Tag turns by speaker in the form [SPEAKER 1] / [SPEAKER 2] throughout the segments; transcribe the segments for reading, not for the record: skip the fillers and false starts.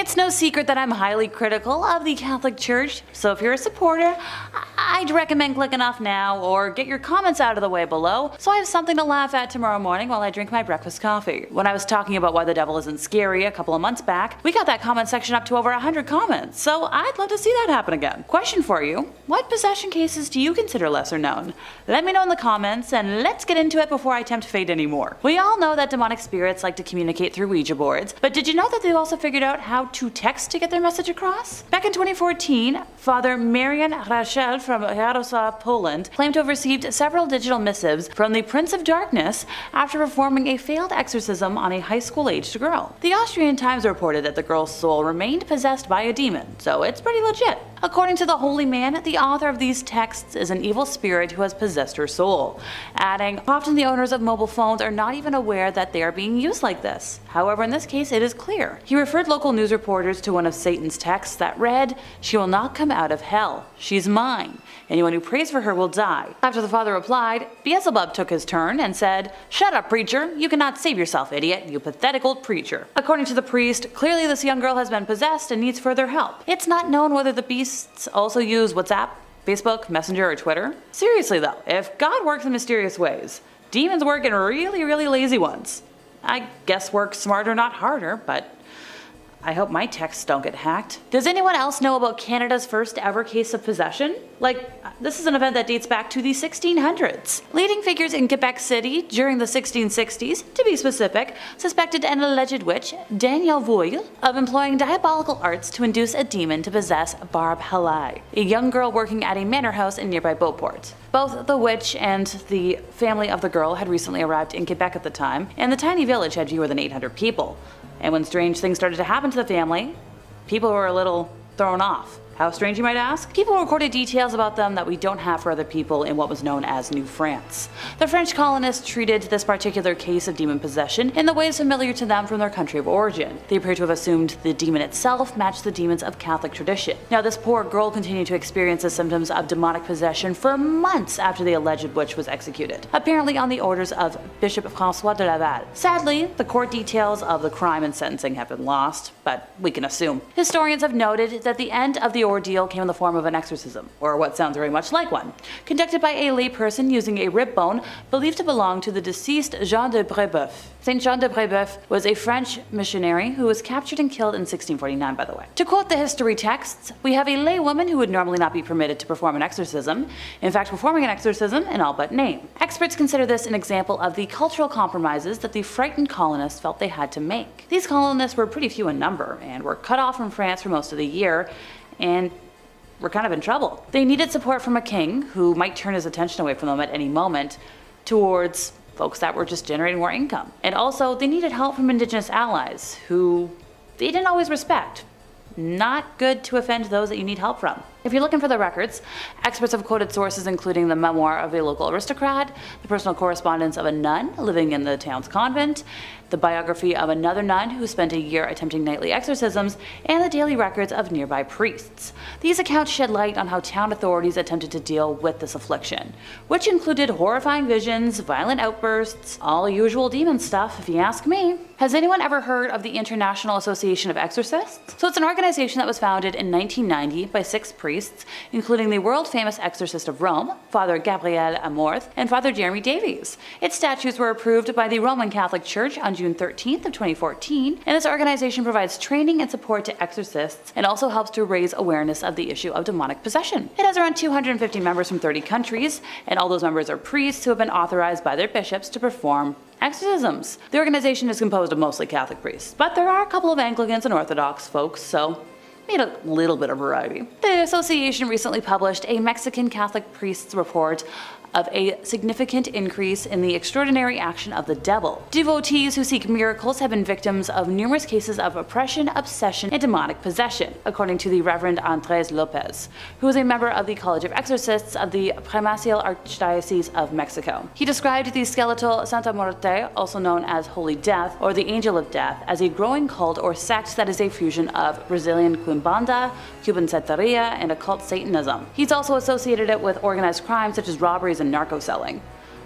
[SPEAKER 1] It's no secret that I'm highly critical of the Catholic Church, so if you're a supporter, I'd recommend clicking off now or get your comments out of the way below so I have something to laugh at tomorrow morning while I drink my breakfast coffee. When I was talking about why the devil isn't scary a couple of months back, we got that comment section up to over 100 comments, so I'd love to see that happen again. Question for you: what possession cases do you consider lesser known? Let me know in the comments, and let's get into it before I tempt fate anymore. We all know that demonic spirits like to communicate through Ouija boards, but did you know that they've also figured out how to text to get their message across? Back in 2014, Father Marian Rachel from Jarosław, Poland, claimed to have received several digital missives from the Prince of Darkness after performing a failed exorcism on a high school-aged girl. The Austrian Times reported that the girl's soul remained possessed by a demon, so it's pretty legit. According to the holy man, the author of these texts is an evil spirit who has possessed her soul, adding, often the owners of mobile phones are not even aware that they are being used like this. However, in this case it is clear. He referred local news reporters to one of Satan's texts that read, "She will not come out of hell. She's mine. Anyone who prays for her will die." After the father replied, Beelzebub took his turn and said, "Shut up, preacher. You cannot save yourself, idiot, you pathetic old preacher." According to the priest, clearly this young girl has been possessed and needs further help. It's not known whether the beasts also use WhatsApp, Facebook, Messenger, or Twitter. Seriously though, if God works in mysterious ways, demons work in really lazy ones. I guess work smarter, not harder, but I hope my texts don't get hacked. Does anyone else know about Canada's first ever case of possession? This is an event that dates back to the 1600s. Leading figures in Quebec City during the 1660s, to be specific, suspected an alleged witch, Danielle Voyle, of employing diabolical arts to induce a demon to possess Barbe Halai, a young girl working at a manor house in nearby Beauport. Both the witch and the family of the girl had recently arrived in Quebec at the time, and the tiny village had fewer than 800 people. And when strange things started to happen to the family, people were a little thrown off. How strange, you might ask? People recorded details about them that we don't have for other people in what was known as New France. The French colonists treated this particular case of demon possession in the ways familiar to them from their country of origin. They appear to have assumed the demon itself matched the demons of Catholic tradition. Now, this poor girl continued to experience the symptoms of demonic possession for months after the alleged witch was executed, apparently on the orders of Bishop François de Laval. Sadly, the court details of the crime and sentencing have been lost, but we can assume. Historians have noted that the end of the ordeal came in the form of an exorcism, or what sounds very much like one, conducted by a layperson using a rib bone believed to belong to the deceased Jean de Brébeuf. Saint Jean de Brébeuf was a French missionary who was captured and killed in 1649, by the way. To quote the history texts, we have a laywoman who would normally not be permitted to perform an exorcism, in fact performing an exorcism in all but name. Experts consider this an example of the cultural compromises that the frightened colonists felt they had to make. These colonists were pretty few in number, and were cut off from France for most of the year, and were kind of in trouble. They needed support from a king, who might turn his attention away from them at any moment, towards folks that were just generating more income. And also, they needed help from indigenous allies, who they didn't always respect. Not good to offend those that you need help from. If you're looking for the records, experts have quoted sources including the memoir of a local aristocrat, the personal correspondence of a nun living in the town's convent, the biography of another nun who spent a year attempting nightly exorcisms, and the daily records of nearby priests. These accounts shed light on how town authorities attempted to deal with this affliction, which included horrifying visions, violent outbursts, all usual demon stuff if you ask me. Has anyone ever heard of the International Association of Exorcists? So it's an organization that was founded in 1990 by 6 priests, including the world-famous exorcist of Rome, Father Gabriel Amorth, and Father Jeremy Davies. Its statutes were approved by the Roman Catholic Church on June 13th of 2014, and this organization provides training and support to exorcists and also helps to raise awareness of the issue of demonic possession. It has around 250 members from 30 countries, and all those members are priests who have been authorized by their bishops to perform exorcisms. The organization is composed of mostly Catholic priests, but there are a couple of Anglicans and Orthodox folks, so need a little bit of variety. The association recently published a Mexican Catholic priest's report of a significant increase in the extraordinary action of the devil. Devotees who seek miracles have been victims of numerous cases of oppression, obsession, and demonic possession, according to the Reverend Andres Lopez, who is a member of the College of Exorcists of the Primacil Archdiocese of Mexico. He described the skeletal Santa Muerte, also known as Holy Death, or the Angel of Death, as a growing cult or sect that is a fusion of Brazilian Quimbanda, Cuban Santeria, and occult Satanism. He's also associated it with organized crimes such as robberies and narco selling.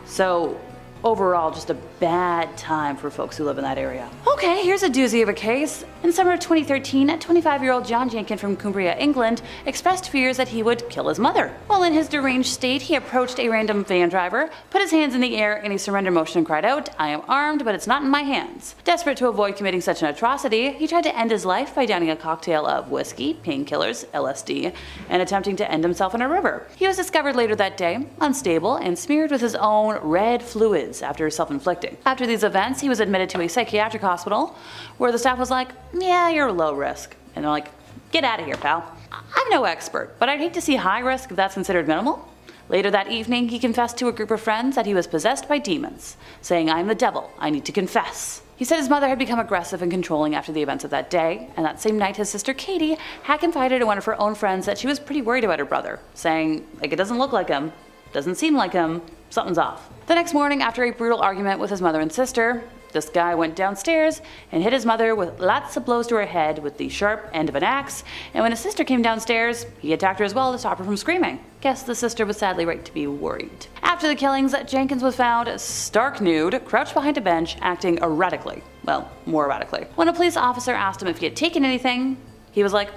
[SPEAKER 1] So overall just a bad time for folks who live in that area. Okay, here's a doozy of a case. In summer of 2013, 25-year-old John Jenin from Cumbria, England, expressed fears that he would kill his mother. While in his deranged state, he approached a random van driver, put his hands in the air in a surrender motion and cried out, "I am armed, but it's not in my hands." Desperate to avoid committing such an atrocity, he tried to end his life by downing a cocktail of whiskey, painkillers, LSD, and attempting to end himself in a river. He was discovered later that day, unstable, and smeared with his own red fluids after self-inflicting. After these events, he was admitted to a psychiatric hospital, where the staff was like, "Yeah, you're low risk." And they're like, "Get out of here, pal." I'm no expert, but I'd hate to see high risk if that's considered minimal. Later that evening, he confessed to a group of friends that he was possessed by demons, saying, "I am the devil, I need to confess." He said his mother had become aggressive and controlling after the events of that day, and that same night his sister Katie had confided to one of her own friends that she was pretty worried about her brother, saying, like, "It doesn't look like him, doesn't seem like him, something's off." The next morning, after a brutal argument with his mother and sister, this guy went downstairs and hit his mother with lots of blows to her head with the sharp end of an axe, and when his sister came downstairs, he attacked her as well to stop her from screaming. Guess the sister was sadly right to be worried. After the killings, Jenkins was found stark nude, crouched behind a bench, acting erratically. Well, more erratically. When a police officer asked him if he had taken anything, he was like,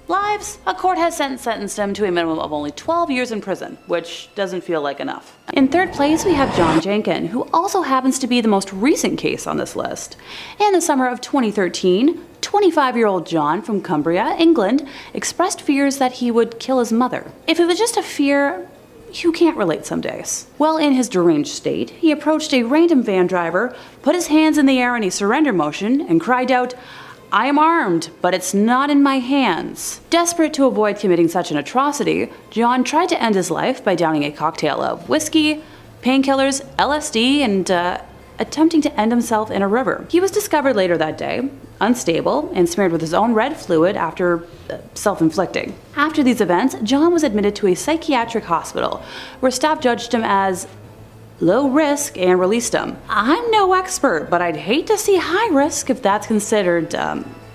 [SPEAKER 1] "Lives." A court has sentenced him to a minimum of only 12 years in prison, which doesn't feel like enough. In third place, we have John Jenin, who also happens to be the most recent case on this list. In the summer of 2013, 25-year-old John from Cumbria, England, expressed fears that he would kill his mother. If it was just a fear, you can't relate some days. While in his deranged state, he approached a random van driver, put his hands in the air in a surrender motion, and cried out, "I am armed, but it's not in my hands." Desperate to avoid committing such an atrocity, John tried to end his life by downing a cocktail of whiskey, painkillers, LSD, and attempting to end himself in a river. He was discovered later that day, unstable, and smeared with his own red fluid after self-inflicting. After these events, John was admitted to a psychiatric hospital, where staff judged him as low risk and released him. I'm no expert, but I'd hate to see high risk if that's considered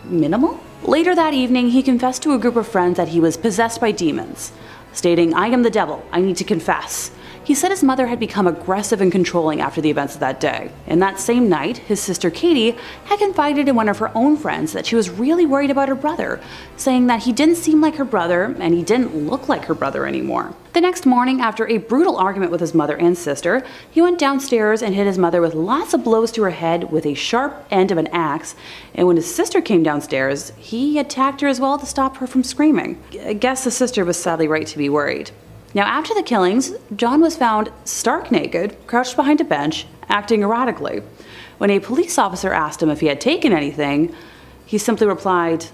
[SPEAKER 1] minimal. Later that evening, he confessed to a group of friends that he was possessed by demons, stating, "I am the devil, I need to confess." He said his mother had become aggressive and controlling after the events of that day. And that same night, his sister Katie had confided in one of her own friends that she was really worried about her brother, saying that he didn't seem like her brother and he didn't look like her brother anymore. The next morning, after a brutal argument with his mother and sister, he went downstairs and hit his mother with lots of blows to her head with a sharp end of an axe, and when his sister came downstairs, he attacked her as well to stop her from screaming. I guess the sister was sadly right to be worried. Now, after the killings, John was found stark naked, crouched behind a bench, acting erratically. When a police officer asked him if he had taken anything, he simply replied,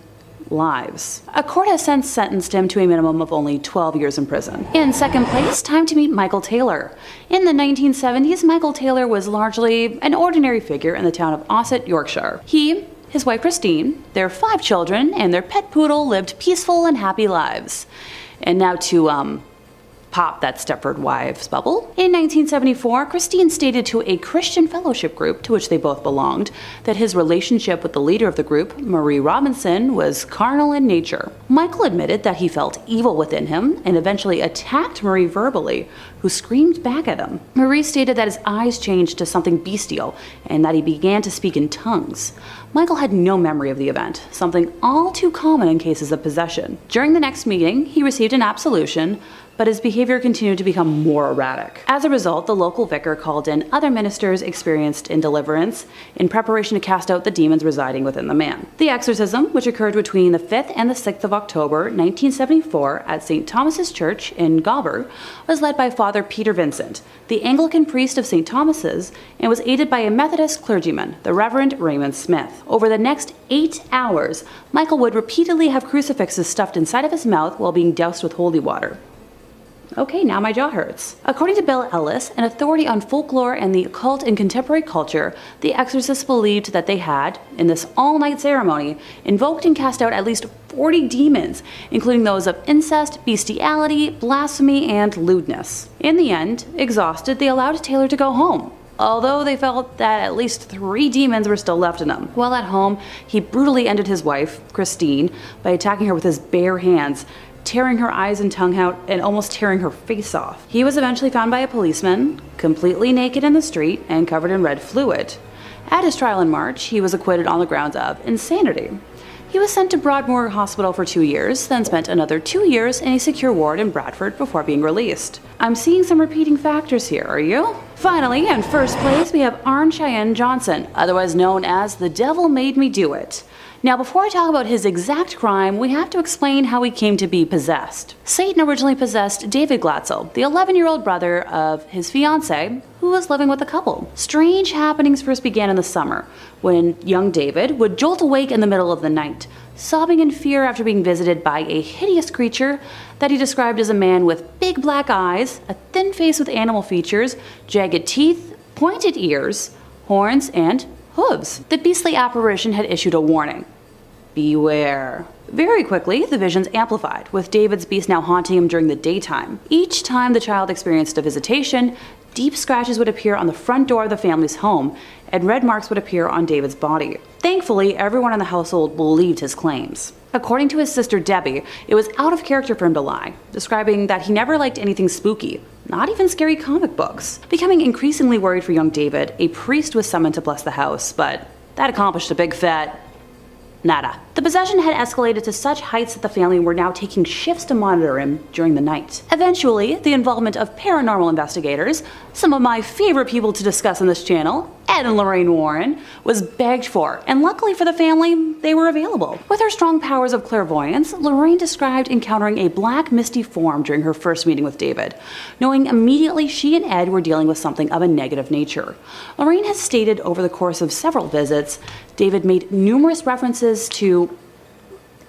[SPEAKER 1] "Lives." A court has since sentenced him to a minimum of only 12 years in prison. In second place, time to meet Michael Taylor. In the 1970s, Michael Taylor was largely an ordinary figure in the town of Ossett, Yorkshire. He, his wife Christine, their 5 children, and their pet poodle lived peaceful and happy lives. And now to, pop that Stepford Wives bubble. In 1974, Christine stated to a Christian fellowship group to which they both belonged that his relationship with the leader of the group, Marie Robinson, was carnal in nature. Michael admitted that he felt evil within him and eventually attacked Marie verbally, who screamed back at him. Marie stated that his eyes changed to something bestial and that he began to speak in tongues. Michael had no memory of the event, something all too common in cases of possession. During the next meeting, he received an absolution, but his behavior continued to become more erratic. As a result, the local vicar called in other ministers experienced in deliverance in preparation to cast out the demons residing within the man. The exorcism, which occurred between the 5th and the 6th of October 1974 at St. Thomas's Church in Galway, was led by Father Peter Vincent, the Anglican priest of St. Thomas's, and was aided by a Methodist clergyman, the Reverend Raymond Smith. Over the next 8 hours, Michael would repeatedly have crucifixes stuffed inside of his mouth while being doused with holy water. Okay, now my jaw hurts. According to Bill Ellis, an authority on folklore and the occult in contemporary culture, the exorcists believed that they had, in this all-night ceremony, invoked and cast out at least 40 demons, including those of incest, bestiality, blasphemy, and lewdness. In the end, exhausted, they allowed Taylor to go home, although they felt that at least 3 demons were still left in him. While at home, he brutally ended his wife, Christine, by attacking her with his bare hands, tearing her eyes and tongue out and almost tearing her face off. He was eventually found by a policeman, completely naked in the street and covered in red fluid. At his trial in March, he was acquitted on the grounds of insanity. He was sent to Broadmoor Hospital for 2 years, then spent another 2 years in a secure ward in Bradford before being released. I'm seeing some repeating factors here, are you? Finally, in first place, we have Arne Cheyenne Johnson, otherwise known as The Devil Made Me Do It. Now, before I talk about his exact crime, we have to explain how he came to be possessed. Satan originally possessed David Glatzel, the 11-year-old brother of his fiancée, who was living with the couple. Strange happenings first began in the summer, when young David would jolt awake in the middle of the night, sobbing in fear after being visited by a hideous creature that he described as a man with big black eyes, a thin face with animal features, jagged teeth, pointed ears, horns, and hooves. The beastly apparition had issued a warning. Beware. Very quickly, the visions amplified, with David's beast now haunting him during the daytime. Each time the child experienced a visitation, deep scratches would appear on the front door of the family's home, and red marks would appear on David's body. Thankfully, everyone in the household believed his claims. According to his sister Debbie, it was out of character for him to lie, describing that he never liked anything spooky, not even scary comic books. Becoming increasingly worried for young David, a priest was summoned to bless the house, but that accomplished a big fat nada. The possession had escalated to such heights that the family were now taking shifts to monitor him during the night. Eventually, the involvement of paranormal investigators, some of my favorite people to discuss on this channel, Ed and Lorraine Warren, was begged for, and luckily for the family, they were available. With her strong powers of clairvoyance, Lorraine described encountering a black misty form during her first meeting with David, knowing immediately she and Ed were dealing with something of a negative nature. Lorraine has stated over the course of several visits, David made numerous references to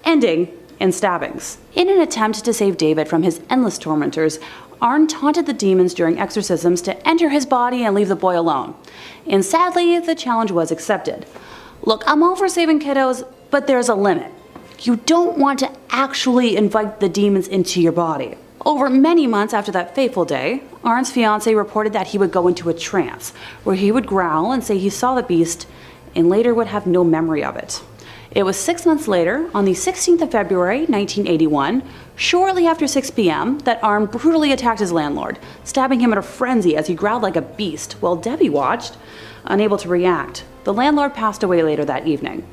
[SPEAKER 1] ending in stabbings. In an attempt to save David from his endless tormentors, Arne taunted the demons during exorcisms to enter his body and leave the boy alone. And sadly, the challenge was accepted. Look, I'm all for saving kiddos, but there's a limit. You don't want to actually invite the demons into your body. Over many months after that fateful day, Arne's fiancée reported that he would go into a trance, where he would growl and say he saw the beast, and later would have no memory of it. It was 6 months later, on the 16th of February, 1981, shortly after 6 p.m., that Arne brutally attacked his landlord, stabbing him in a frenzy as he growled like a beast, while Debbie watched, unable to react. The landlord passed away later that evening.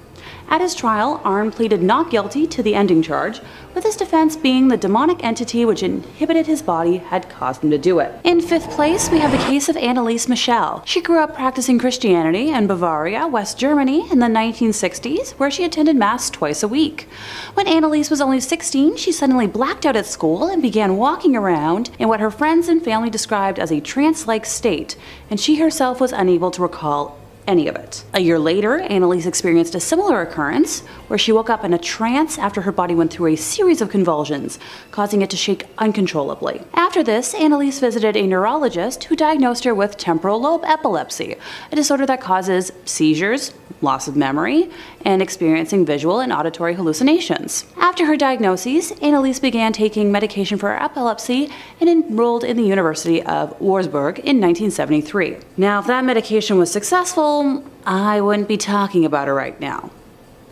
[SPEAKER 1] At his trial, Arne pleaded not guilty to the ending charge, with his defense being the demonic entity which inhibited his body had caused him to do it. In fifth place, we have the case of Anneliese Michel. She grew up practicing Christianity in Bavaria, West Germany in the 1960s, where she attended Mass twice a week. When Anneliese was only 16, she suddenly blacked out at school and began walking around in what her friends and family described as a trance-like state, and she herself was unable to recall any of it. A year later, Anneliese experienced a similar occurrence where she woke up in a trance after her body went through a series of convulsions, causing it to shake uncontrollably. After this, Anneliese visited a neurologist who diagnosed her with temporal lobe epilepsy, a disorder that causes seizures, loss of memory, and experiencing visual and auditory hallucinations. After her diagnoses, Anneliese began taking medication for her epilepsy and enrolled in the University of Wurzburg in 1973. Now, if that medication was successful, I wouldn't be talking about her right now,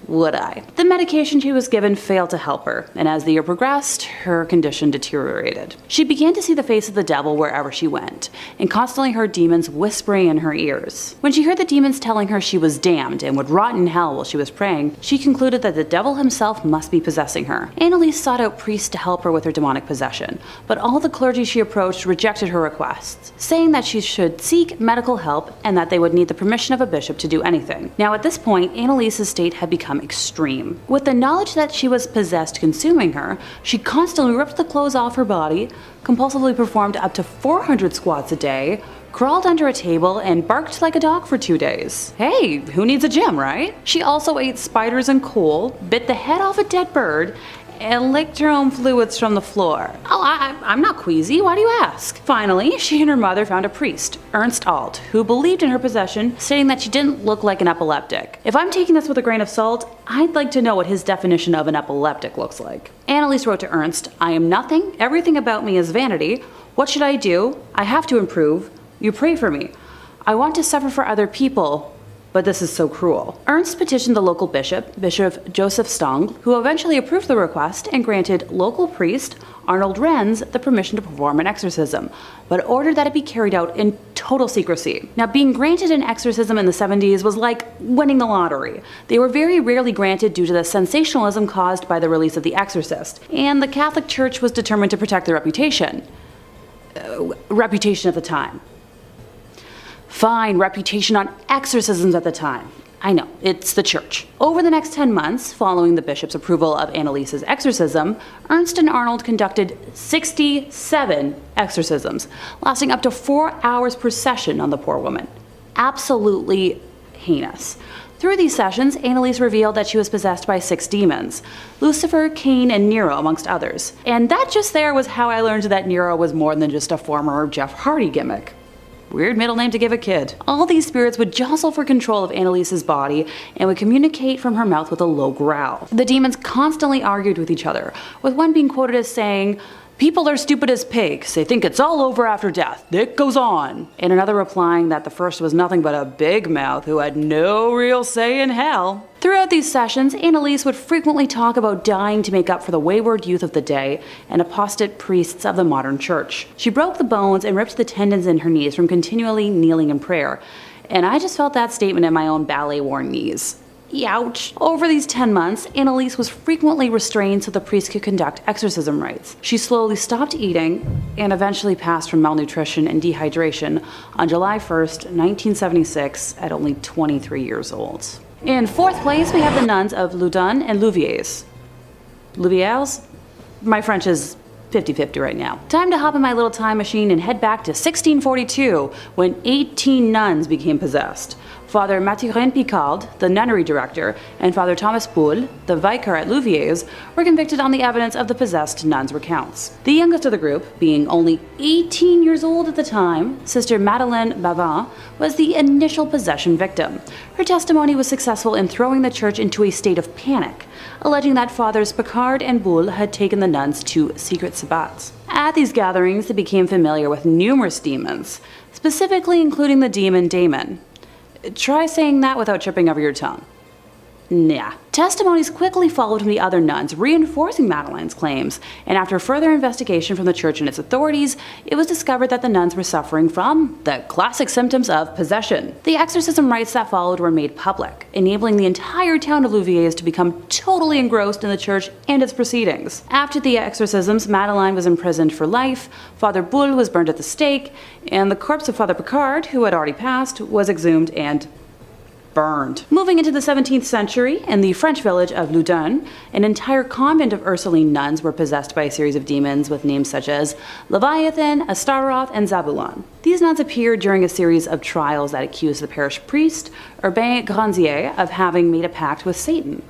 [SPEAKER 1] would I? The medication she was given failed to help her, and as the year progressed, her condition deteriorated. She began to see the face of the devil wherever she went, and constantly heard demons whispering in her ears. When she heard the demons telling her she was damned and would rot in hell while she was praying, she concluded that the devil himself must be possessing her. Anneliese sought out priests to help her with her demonic possession, but all the clergy she approached rejected her requests, saying that she should seek medical help and that they would need the permission of a bishop to do anything. Now at this point, Anneliese's state had become extreme. With the knowledge that she was possessed consuming her, she constantly ripped the clothes off her body, compulsively performed up to 400 squats a day, crawled under a table, and barked like a dog for 2 days. Hey, who needs a gym, right? She also ate spiders and coal, bit the head off a dead bird, and licked her own fluids from the floor. Oh, I'm not queasy, why do you ask? Finally, she and her mother found a priest, Ernst Alt, who believed in her possession, stating that she didn't look like an epileptic. If I'm taking this with a grain of salt, I'd like to know what his definition of an epileptic looks like. Anneliese wrote to Ernst, "I am nothing, everything about me is vanity. What should I do? I have to improve. You pray for me. I want to suffer for other people, but this is so cruel. Ernst petitioned the local bishop, Bishop Joseph Stang, who eventually approved the request and granted local priest Arnold Renz the permission to perform an exorcism, but ordered that it be carried out in total secrecy. Now, being granted an exorcism in the 70s was like winning the lottery. They were very rarely granted due to the sensationalism caused by the release of The Exorcist, and the Catholic Church was determined to protect their reputation. Reputation at the time. Fine, reputation on exorcisms at the time. I know, it's the church. Over the next 10 months, following the bishop's approval of Anneliese's exorcism, Ernst and Arnold conducted 67 exorcisms, lasting up to 4 hours per session on the poor woman. Absolutely heinous. Through these sessions, Anneliese revealed that she was possessed by 6 demons, Lucifer, Cain, and Nero, amongst others. And that just there was how I learned that Nero was more than just a former Jeff Hardy gimmick. Weird middle name to give a kid. All these spirits would jostle for control of Anneliese's body and would communicate from her mouth with a low growl. The demons constantly argued with each other, with one being quoted as saying, "People are stupid as pigs. They think it's all over after death. It goes on." And another replying that the first was nothing but a big mouth who had no real say in hell. Throughout these sessions, Anneliese would frequently talk about dying to make up for the wayward youth of the day and apostate priests of the modern church. She broke the bones and ripped the tendons in her knees from continually kneeling in prayer, and I just felt that statement in my own ballet-worn knees. Ouch. Over these 10 months, Anneliese was frequently restrained so the priest could conduct exorcism rites. She slowly stopped eating and eventually passed from malnutrition and dehydration on July 1st, 1976 at only 23 years old. In 4th place, we have the nuns of Loudun and Louviers. Louviers? My French is 50-50 right now. Time to hop in my little time machine and head back to 1642 when 18 nuns became possessed. Father Mathurin Picard, the nunnery director, and Father Thomas Boule, the vicar at Louviers, were convicted on the evidence of the possessed nuns' recounts. The youngest of the group, being only 18 years old at the time, Sister Madeleine Bavin, was the initial possession victim. Her testimony was successful in throwing the church into a state of panic, alleging that Fathers Picard and Boule had taken the nuns to secret sabbats. At these gatherings, they became familiar with numerous demons, specifically including the demon Damon. Try saying that without tripping over your tongue. Nah. Testimonies quickly followed from the other nuns, reinforcing Madeleine's claims, and after further investigation from the church and its authorities, it was discovered that the nuns were suffering from the classic symptoms of possession. The exorcism rites that followed were made public, enabling the entire town of Louviers to become totally engrossed in the church and its proceedings. After the exorcisms, Madeleine was imprisoned for life, Father Boule was burned at the stake, and the corpse of Father Picard, who had already passed, was exhumed and burned. Moving into the 17th century, in the French village of Loudun, an entire convent of Ursuline nuns were possessed by a series of demons with names such as Leviathan, Astaroth, and Zabulon. These nuns appeared during a series of trials that accused the parish priest, Urbain Grandier, of having made a pact with Satan.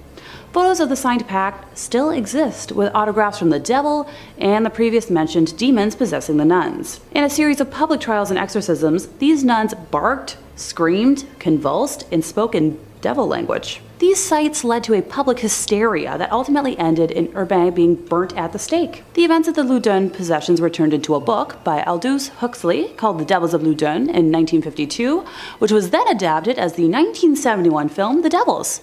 [SPEAKER 1] Photos of the signed pact still exist, with autographs from the devil and the previous mentioned demons possessing the nuns. In a series of public trials and exorcisms, these nuns barked, screamed, convulsed, and spoke in devil language. These sights led to a public hysteria that ultimately ended in Urbain being burnt at the stake. The events of the Loudun possessions were turned into a book by Aldous Huxley called The Devils of Loudun in 1952, which was then adapted as the 1971 film The Devils.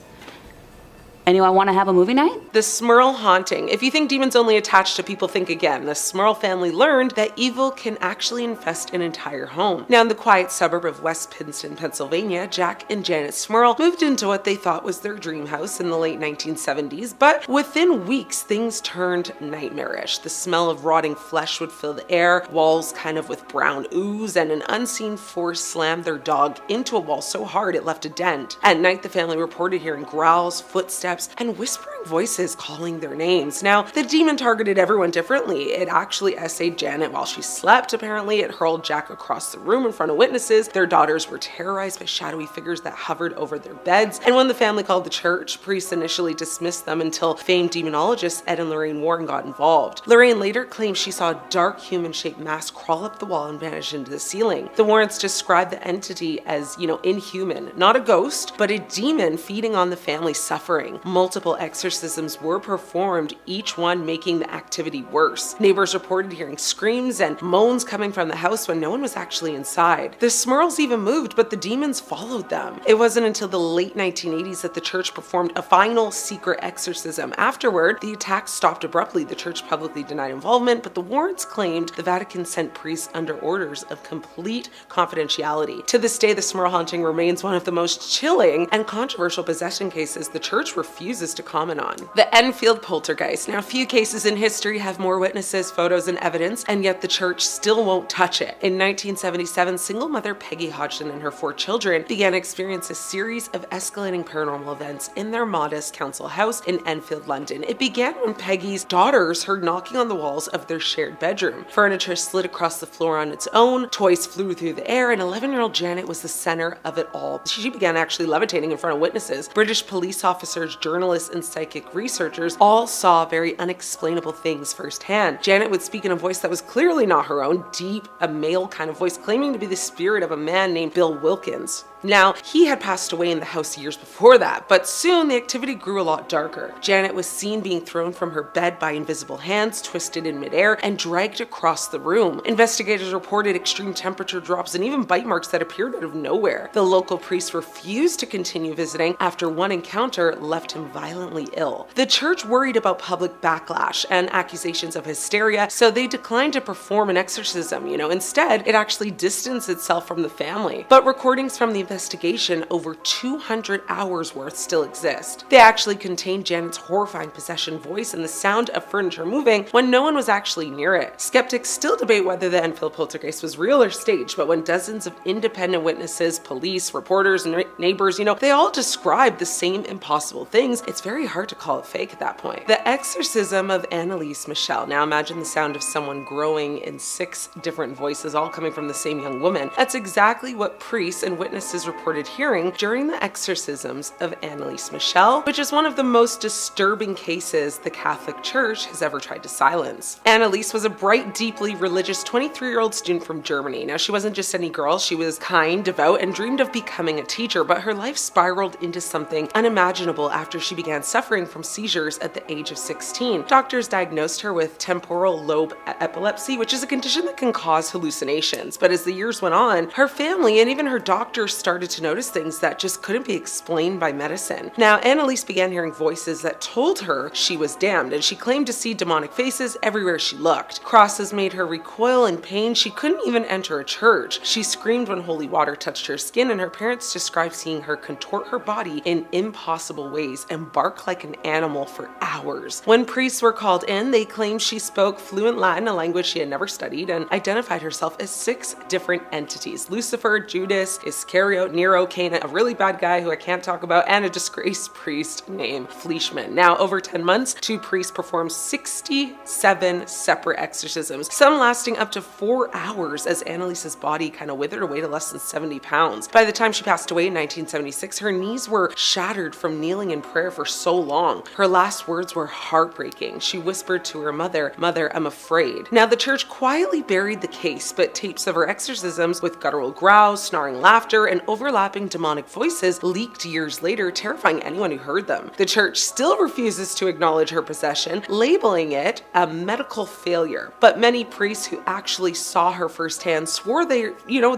[SPEAKER 1] Anyone want to have a movie night?
[SPEAKER 2] The Smurl haunting. If you think demons only attach to people, think again. The Smurl family learned that evil can actually infest an entire home. Now, in the quiet suburb of West Pittston, Pennsylvania, Jack and Janet Smurl moved into what they thought was their dream house in the late 1970s, but within weeks, things turned nightmarish. The smell of rotting flesh would fill the air, walls kind of with brown ooze, and an unseen force slammed their dog into a wall so hard it left a dent. At night, the family reported hearing growls, footsteps, and whispering voices calling their names. Now, the demon targeted everyone differently. It actually essayed Janet while she slept, apparently. It hurled Jack across the room in front of witnesses. Their daughters were terrorized by shadowy figures that hovered over their beds. And when the family called the church, priests initially dismissed them until famed demonologists Ed and Lorraine Warren got involved. Lorraine later claimed she saw a dark human-shaped mass crawl up the wall and vanish into the ceiling. The Warrens described the entity as, inhuman. Not a ghost, but a demon feeding on the family's suffering. multiple exorcisms were performed, each one making the activity worse. Neighbors reported hearing screams and moans coming from the house when no one was actually inside. The Smurls even moved, but the demons followed them. It wasn't until the late 1980s that the church performed a final secret exorcism. Afterward, the attack stopped abruptly. The church publicly denied involvement, but the warrants claimed the Vatican sent priests under orders of complete confidentiality. To this day, the Smurl haunting remains one of the most chilling and controversial possession cases the church refuses to comment on. The Enfield poltergeist. Now, few cases in history have more witnesses, photos, and evidence, and yet the church still won't touch it. In 1977, single mother Peggy Hodgson and her 4 children began to experience a series of escalating paranormal events in their modest council house in Enfield, London. It began when Peggy's daughters heard knocking on the walls of their shared bedroom. Furniture slid across the floor on its own, toys flew through the air, and 11-year-old Janet was the center of it all. She began actually levitating in front of witnesses. British police officers, journalists, and psychic researchers all saw very unexplainable things firsthand. Janet would speak in a voice that was clearly not her own, deep, a male kind of voice, claiming to be the spirit of a man named Bill Wilkins. Now, he had passed away in the house years before that, but soon the activity grew a lot darker. Janet was seen being thrown from her bed by invisible hands, twisted in midair, and dragged across the room. Investigators reported extreme temperature drops and even bite marks that appeared out of nowhere. The local priest refused to continue visiting after one encounter left him violently ill. The church worried about public backlash and accusations of hysteria, so they declined to perform an exorcism. Instead, it actually distanced itself from the family. But recordings from the investigation, over 200 hours worth, still exist. They actually contain Janet's horrifying possession voice and the sound of furniture moving when no one was actually near it. Skeptics still debate whether the Enfield poltergeist was real or staged, but when dozens of independent witnesses, police, reporters, and neighbors, they all describe the same impossible things, it's very hard to call it fake at that point. The Exorcism of Anneliese Michel. Now imagine the sound of someone growing in 6 different voices, all coming from the same young woman. That's exactly what priests and witnesses reported hearing during the exorcisms of Anneliese Michel, which is one of the most disturbing cases the Catholic Church has ever tried to silence. Anneliese was a bright, deeply religious 23-year-old student from Germany. Now, she wasn't just any girl, she was kind, devout, and dreamed of becoming a teacher, but her life spiraled into something unimaginable after she began suffering from seizures at the age of 16. Doctors diagnosed her with temporal lobe epilepsy, which is a condition that can cause hallucinations. But as the years went on, her family and even her doctors started to notice things that just couldn't be explained by medicine. Now, Anneliese began hearing voices that told her she was damned, and she claimed to see demonic faces everywhere she looked. Crosses made her recoil in pain. She couldn't even enter a church. She screamed when holy water touched her skin, and her parents described seeing her contort her body in impossible ways and bark like an animal for hours. When priests were called in, they claimed she spoke fluent Latin, a language she had never studied, and identified herself as 6 different entities: Lucifer, Judas, Iscariot, Nero, Cana, a really bad guy who I can't talk about, and a disgraced priest named Fleischmann. Now, over 10 months, 2 priests performed 67 separate exorcisms, some lasting up to 4 hours as Anneliese's body kind of withered away to less than 70 pounds. By the time she passed away in 1976, her knees were shattered from kneeling in prayer for so long. Her last words were heartbreaking. She whispered to her mother, "Mother, I'm afraid." Now, the church quietly buried the case, but tapes of her exorcisms with guttural growls, snarling laughter, and overlapping demonic voices leaked years later, terrifying anyone who heard them. The church still refuses to acknowledge her possession, labeling it a medical failure. But many priests who actually saw her firsthand swore there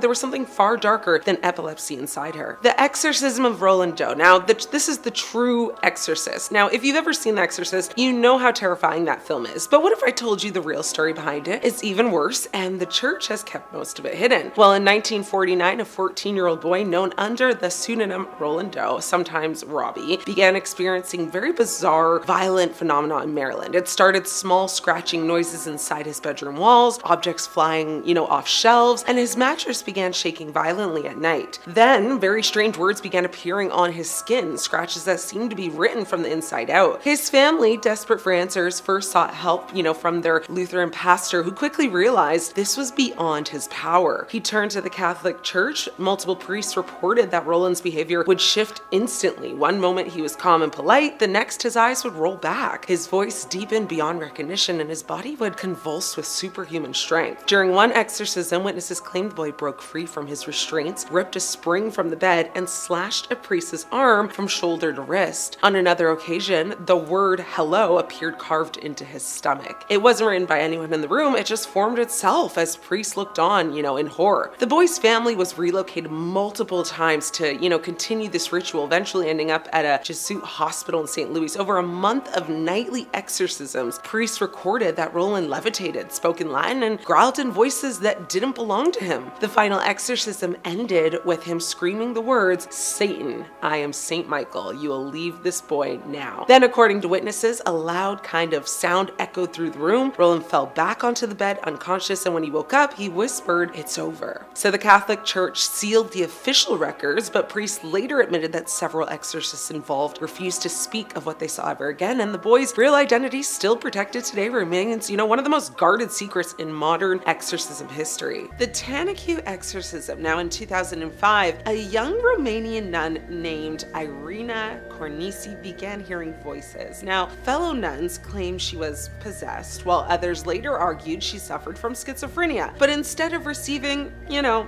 [SPEAKER 2] was something far darker than epilepsy inside her. The Exorcism of Roland Doe. Now, this is the true Exorcist. Now, if you've ever seen The Exorcist, you know how terrifying that film is. But what if I told you the real story behind it? It's even worse, and the church has kept most of it hidden. Well, in 1949, a 14-year-old boy known under the pseudonym Roland Doe, sometimes Robbie, began experiencing very bizarre, violent phenomena in Maryland. It started small scratching noises inside his bedroom walls, objects flying, off shelves, and his mattress began shaking violently at night. Then, very strange words began appearing on his skin, scratches that seemed to be written from the inside out. His family, desperate for answers, first sought help, from their Lutheran pastor, who quickly realized this was beyond his power. He turned to the Catholic Church. Multiple priests reported that Roland's behavior would shift instantly. One moment he was calm and polite, the next his eyes would roll back. His voice deepened beyond recognition, and his body would convulse with superhuman strength. During one exorcism, witnesses claimed the boy broke free from his restraints, ripped a spring from the bed, and slashed a priest's arm from shoulder to wrist. possessed. On another occasion, the word hello appeared carved into his stomach. It wasn't written by anyone in the room, it just formed itself as priests looked on, in horror. The boy's family was relocated multiple times to, continue this ritual, eventually ending up at a Jesuit hospital in St. Louis. Over a month of nightly exorcisms, priests recorded that Roland levitated, spoke in Latin, and growled in voices that didn't belong to him. The final exorcism ended with him screaming the words, "Satan, I am Saint Michael. You will leave this boy now." Then, according to witnesses, a loud kind of sound echoed through the room. Roland fell back onto the bed unconscious, and when he woke up, he whispered, "It's over." So the Catholic Church sealed the official records, but priests later admitted that several exorcists involved refused to speak of what they saw ever again, and the boy's real identity, still protected today, remains, one of the most guarded secrets in modern exorcism history. The Tanaku exorcism. Now in 2005, a young Romanian nun named Irina Cornisi began hearing voices. Now, fellow nuns claimed she was possessed, while others later argued she suffered from schizophrenia. But instead of receiving,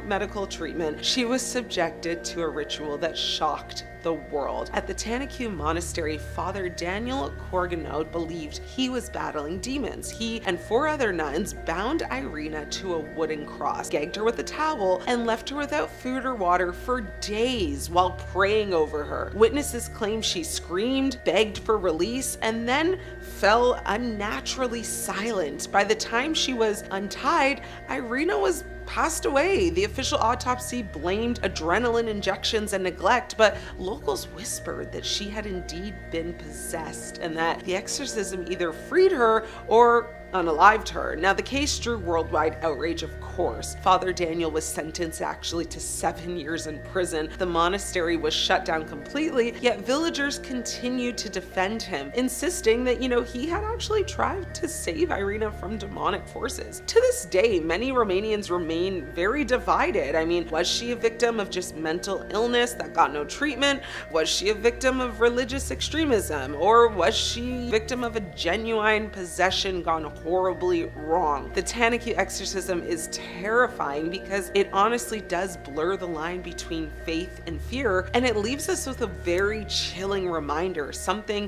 [SPEAKER 2] medical treatment, she was subjected to a ritual that shocked the world. At the Tanaku monastery, Father Daniel Corganode believed he was battling demons. He and 4 other nuns bound Irina to a wooden cross, gagged her with a towel, and left her without food or water for days while praying over her. Witnesses claim she screamed, begged for release, and then fell unnaturally silent. By the time she was untied, Irina was passed away. The official autopsy blamed adrenaline injections and neglect, but locals whispered that she had indeed been possessed and that the exorcism either freed her or unalived her. Now, the case drew worldwide outrage, of course. Father Daniel was sentenced actually to 7 years in prison. The monastery was shut down completely, yet villagers continued to defend him, insisting that, he had actually tried to save Irina from demonic forces. To this day, many Romanians remain very divided. Was she a victim of just mental illness that got no treatment? Was she a victim of religious extremism? Or was she a victim of a genuine possession gone horribly wrong? The Tanaku exorcism is terrifying because it honestly does blur the line between faith and fear, and it leaves us with a very chilling reminder.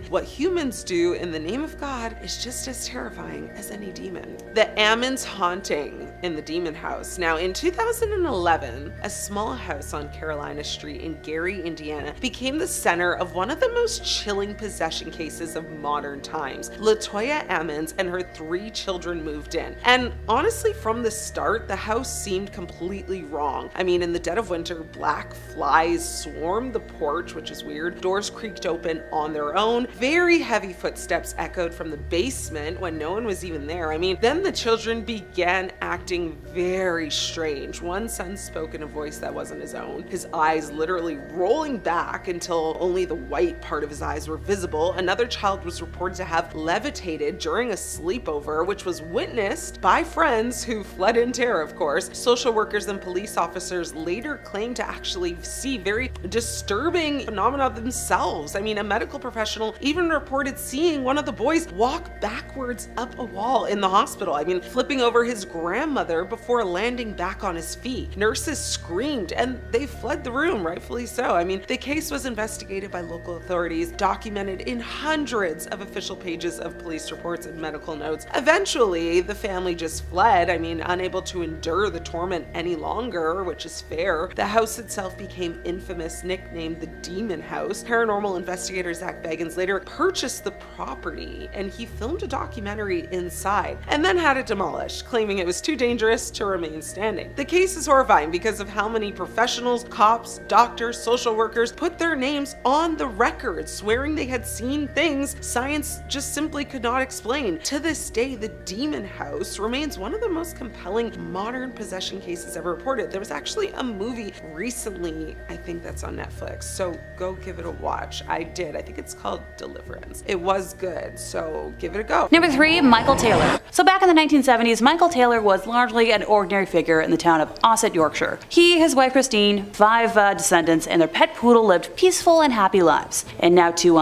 [SPEAKER 2] What humans do in the name of God is just as terrifying as any demon. The Ammon's haunting in the demon house. Now, in 2011, a small house on Carolina Street in Gary, Indiana, became the center of one of the most chilling possession cases of modern times. Latoya Ammons and her 3 children moved in. And honestly, from the start, the house seemed completely wrong. In the dead of winter, black flies swarmed the porch, which is weird. Doors creaked open on their own. Very heavy footsteps echoed from the basement when no one was even there. Then the children began acting very strange. One son spoke in a voice that wasn't his own, his eyes literally rolling back until only the white part of his eyes were visible. Another child was reported to have levitated during a sleepover, which was witnessed by friends who fled in terror, of course. Social workers and police officers later claimed to actually see very disturbing phenomena themselves. A medical professional even reported seeing one of the boys walk backwards up a wall in the hospital. Flipping over his grandmother before landing back on his feet. Nurses screamed and they fled the room, rightfully so. The case was investigated by local authorities, documented in hundreds of official pages of police reports and medical notes. Eventually, the family just fled, unable to endure the torment any longer, which is fair. The house itself became infamous, nicknamed the Demon House. Paranormal investigator Zach Bagans later purchased the property, and he filmed a documentary inside, and then had it demolished, claiming it was too dangerous to remain standing. The case is horrifying because of how many professionals, cops, doctors, social workers put their names on the record, swearing they had seen things science just simply could not explain. To this day, the Demon House remains one of the most compelling modern possession cases ever reported. There was actually a movie recently, I think that's on Netflix, so go give it a watch. I did. I think it's called Deliverance. It was good, so give it a go.
[SPEAKER 1] Number 3, Michael Taylor. So back in the 1970s, Michael Taylor was largely an ordinary figure in the town of Ossett, Yorkshire. He, his wife Christine, 5 descendants, and their pet poodle lived peaceful and happy lives. And now to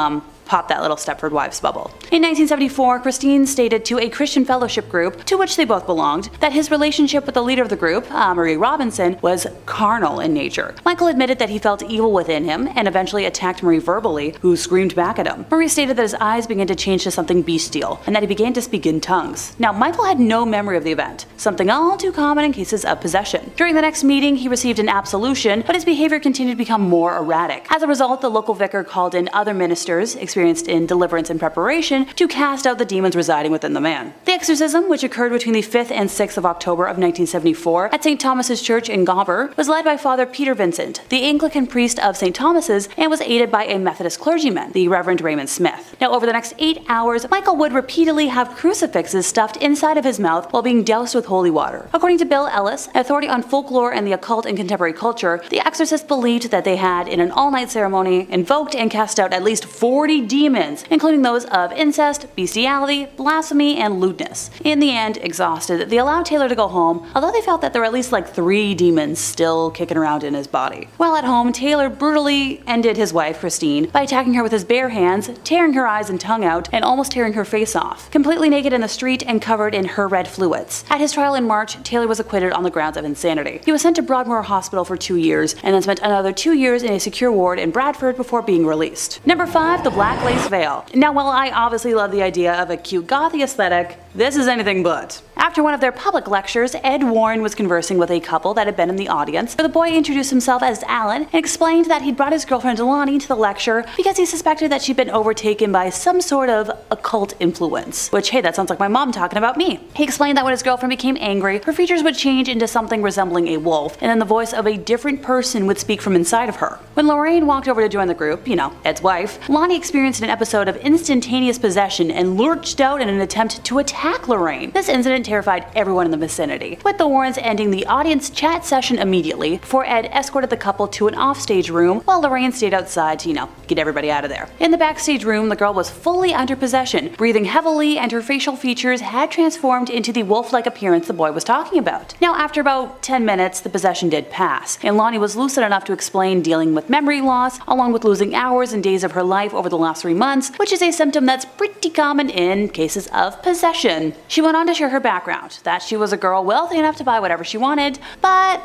[SPEAKER 1] pop that little Stepford Wives bubble. In 1974, Christine stated to a Christian fellowship group, to which they both belonged, that his relationship with the leader of the group, Marie Robinson, was carnal in nature. Michael admitted that he felt evil within him and eventually attacked Marie verbally, who screamed back at him. Marie stated that his eyes began to change to something bestial, and that he began to speak in tongues. Now, Michael had no memory of the event, something all too common in cases of possession. During the next meeting, he received an absolution, but his behavior continued to become more erratic. As a result, the local vicar called in other ministers experienced in deliverance and preparation to cast out the demons residing within the man. The exorcism, which occurred between the 5th and 6th of October of 1974 at St. Thomas's Church in Gobber, was led by Father Peter Vincent, the Anglican priest of St. Thomas's, and was aided by a Methodist clergyman, the Reverend Raymond Smith. Now, over the next 8 hours, Michael would repeatedly have crucifixes stuffed inside of his mouth while being doused with holy water. According to Bill Ellis, an authority on folklore and the occult in contemporary culture, the exorcist believed that they had, in an all-night ceremony, invoked and cast out at least 40 demons, including those of incest, bestiality, blasphemy, and lewdness. In the end, exhausted, they allowed Taylor to go home, although they felt that there were at least like 3 demons still kicking around in his body. While at home, Taylor brutally ended his wife, Christine, by attacking her with his bare hands, tearing her eyes and tongue out, and almost tearing her face off. Completely naked in the street and covered in her red fluids. At his trial in March, Taylor was acquitted on the grounds of insanity. He was sent to Broadmoor Hospital for 2 years, and then spent another 2 years in a secure ward in Bradford before being released. Number 5, the black lace veil. Now, while I obviously love the idea of a cute gothy aesthetic, this is anything but. After one of their public lectures, Ed Warren was conversing with a couple that had been in the audience, where the boy introduced himself as Alan and explained that he'd brought his girlfriend Lonnie to the lecture because he suspected that she'd been overtaken by some sort of occult influence. Which, hey, that sounds like my mom talking about me. He explained that when his girlfriend became angry, her features would change into something resembling a wolf, and then the voice of a different person would speak from inside of her. When Lorraine walked over to join the group, Ed's wife, Lonnie experienced an episode of instantaneous possession and lurched out in an attempt to attack Lorraine. This incident terrified everyone in the vicinity, with the Warrens ending the audience chat session immediately before Ed escorted the couple to an offstage room while Lorraine stayed outside to, get everybody out of there. In the backstage room, the girl was fully under possession, breathing heavily, and her facial features had transformed into the wolf-like appearance the boy was talking about. Now, after about 10 minutes, the possession did pass, and Lonnie was lucid enough to explain dealing with memory loss, along with losing hours and days of her life over the last 3 months, which is a symptom that's pretty common in cases of possession. She went on to share her background, that she was a girl wealthy enough to buy whatever she wanted, but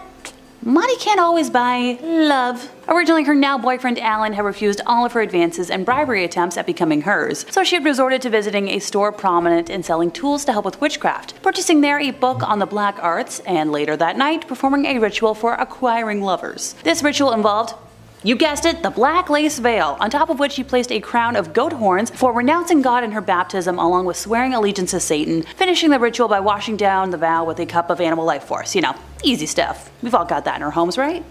[SPEAKER 1] money can't always buy love. Originally, her now boyfriend Alan had refused all of her advances and bribery attempts at becoming hers, so she had resorted to visiting a store prominent in selling tools to help with witchcraft, purchasing there a book on the black arts, and later that night performing a ritual for acquiring lovers. This ritual involved, you guessed it, the black lace veil, on top of which she placed a crown of goat horns for renouncing God in her baptism, along with swearing allegiance to Satan, finishing the ritual by washing down the vow with a cup of animal life force. Easy stuff. We've all got that in our homes, right?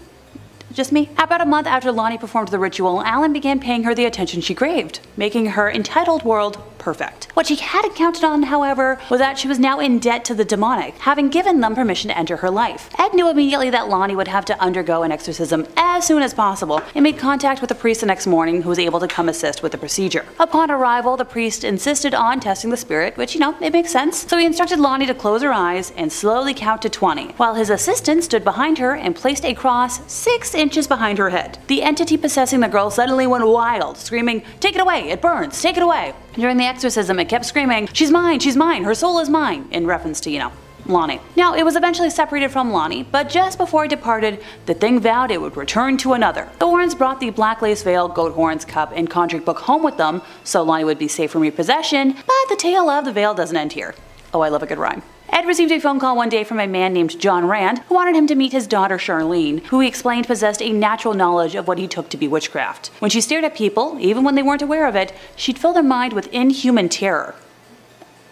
[SPEAKER 1] Just me? About a month after Lonnie performed the ritual, Alan began paying her the attention she craved, making her entitled world perfect. What she hadn't counted on, however, was that she was now in debt to the demonic, having given them permission to enter her life. Ed knew immediately that Lonnie would have to undergo an exorcism as soon as possible, and made contact with the priest the next morning, who was able to come assist with the procedure. Upon arrival, the priest insisted on testing the spirit, which, it makes sense, so he instructed Lonnie to close her eyes and slowly count to 20, while his assistant stood behind her and placed a cross 6 inches behind her head. The entity possessing the girl suddenly went wild, screaming, "Take it away, it burns, take it away." During the exorcism, it kept screaming, she's mine, her soul is mine," in reference to, Lonnie. Now, it was eventually separated from Lonnie, but just before it departed, the thing vowed it would return to another. The Warrens brought the black lace veil, goat horns, cup, and conjuring book home with them, so Lonnie would be safe from repossession, but the tale of the veil doesn't end here. Oh, I love a good rhyme. Ed received a phone call one day from a man named John Rand, who wanted him to meet his daughter Charlene, who he explained possessed a natural knowledge of what he took to be witchcraft. When she stared at people, even when they weren't aware of it, she'd fill their mind with inhuman terror.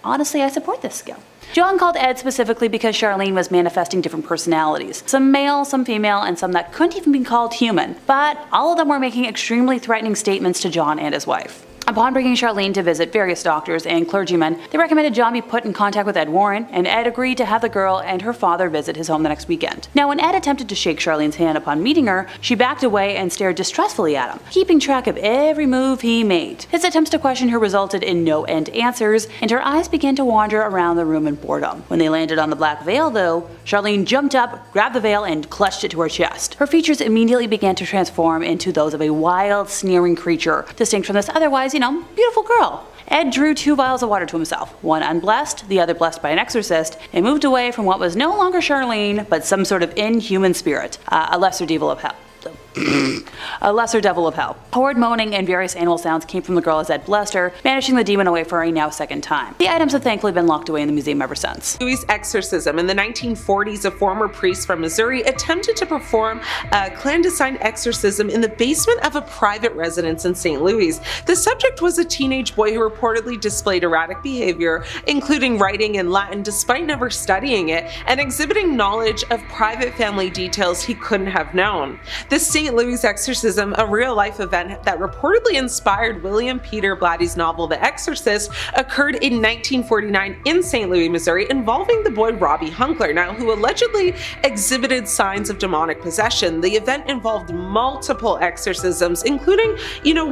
[SPEAKER 1] Honestly, I support this skill. John called Ed specifically because Charlene was manifesting different personalities. Some male, some female, and some that couldn't even be called human. But all of them were making extremely threatening statements to John and his wife. Upon bringing Charlene to visit various doctors and clergymen, they recommended John be put in contact with Ed Warren, and Ed agreed to have the girl and her father visit his home the next weekend. Now, when Ed attempted to shake Charlene's hand upon meeting her, she backed away and stared distrustfully at him, keeping track of every move he made. His attempts to question her resulted in no end answers, and her eyes began to wander around the room in boredom. When they landed on the black veil, though, Charlene jumped up, grabbed the veil, and clutched it to her chest. Her features immediately began to transform into those of a wild, sneering creature, distinct from this otherwise, beautiful girl. Ed drew 2 vials of water to himself, one unblessed, the other blessed by an exorcist, and moved away from what was no longer Charlene, but some sort of inhuman spirit, a lesser devil of hell. A lesser devil of hell. Horrid moaning and various animal sounds came from the girl as Ed blessed her, banishing the demon away for a now second time. The items have thankfully been locked away in the museum ever since.
[SPEAKER 2] Louis' exorcism. In the 1940s, a former priest from Missouri attempted to perform a clandestine exorcism in the basement of a private residence in St. Louis. The subject was a teenage boy who reportedly displayed erratic behavior, including writing in Latin despite never studying it, and exhibiting knowledge of private family details he couldn't have known. The St. Louis exorcism, a real-life event that reportedly inspired William Peter Blatty's novel The Exorcist, occurred in 1949 in St. Louis, Missouri, involving the boy Robbie Hunkler, now who allegedly exhibited signs of demonic possession. The event involved multiple exorcisms, including,